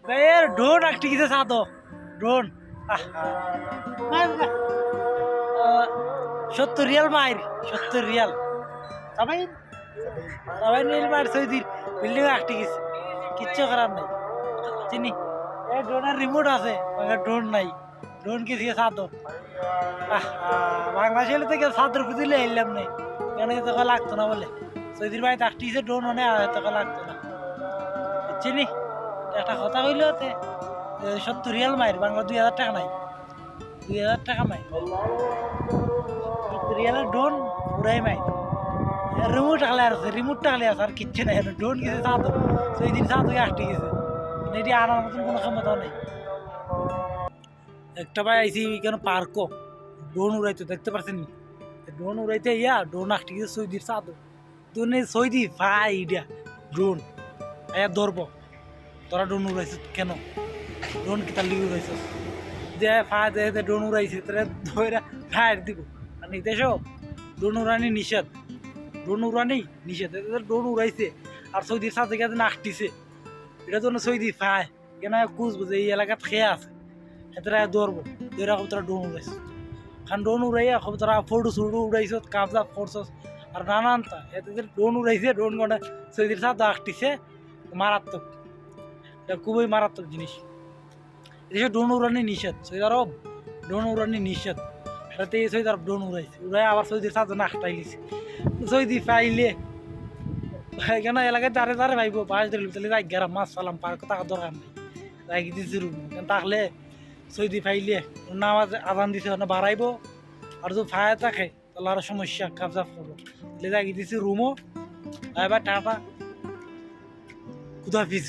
এর ড্রোন একটি কিছু সাদো ড্রোন 70 রিয়াল মাইর 70 রিয়াল সবাই সবাই নীল মার সৌদির বিল্ডিং একটি কিছু কিচ্ছু করার নাই চিনি এই ড্রোনের রিমোট আছে ড্রোন নাই ড্রোন কিছু সাদো বাংলাদেশের থেকে সাদর খুঁজিলে এলাম নেই কেন তোকে লাগতো না বলে সৌদির বাড়িতে একটি ড্রোন মানে তোকে লাগতো না চিনি একটা কথা কইলে 70 রিয়াল মাইর বাংলা 2000 টাকা নাই 2000 টাকা মাইর 70 রিয়ালের ড্রোন পুরাই মাইর রিমোট টাকলে আছে রিমোট টাকলে আছে আর কিচ্ছু নাই ড্রোন গেছে সাদো সেই দিন সাদো আসতে গেছে এটি আনার মতন কোনো ক্ষমতা নেই একটা ভাই আইসি কেন পার্কও ড্রোন উড়াইতো দেখতে পারছেন ড্রোন উড়াইতে ড্রোন আসতে গেছে সৌদির সাদো ড্রোনে সৌদি ভাই ইডিয়া ড্রোন ধরবো তোরা ড্রোন উড়াইছিস কেন ড্রোন কি তার লিগে উড়াইছিস যে ফায় দে ড্রোন উড়াইছে তাহলে ধরে ফায়ার দিব আর নিতেছো ড্রোন উড়ানি নিষেধ ড্রোন উড়ানি নিষেধ ড্রোন উড়াইছে আর সৌদির সাথে গেছে না আটটিছে এটা জন্য সৌদি ফায় কেন খুঁজবো যে এই এলাকাত খেয়ে আছে এতটা ধরবো ধরে তোরা ড্রোন উড়াইছিস কারণ ড্রোন উড়াইয়া খুব তোরা ফটো সুটো উড়াইছ কাবজা করছস আর নানান তা এতে ড্রোন উড়াইছে ড্রোন গনে সৌদির সাথে আটটিছে মারাত্মক এটা খুবই মারাত্মক জিনিস এদেশে ড্রোন উড়ানি নিষেধ সৌদি আরব ড্রোন উড়ানি নিষেধ এটাতে সৌদি আরব ড্রোন উড়াইছে উড়াই আবার সৌদির সাথে না হাঁটাইলিছে সৌদি পাইলে কেন এলাকায় দাঁড়ে দাঁড়ে ভাইব বাস ধরল তাহলে যাই গেরাম মাছ সালাম পার টাকা দরকার নেই যাই দিছি রুম তাহলে সৌদি পাইলে নামাজ আজান দিছে বাড়াইব আর যদি ফায়া থাকে তাহলে আরো সমস্যা কাবজা করবো তাহলে যাই দিছি রুমও এবার টাটা খুদাফিজ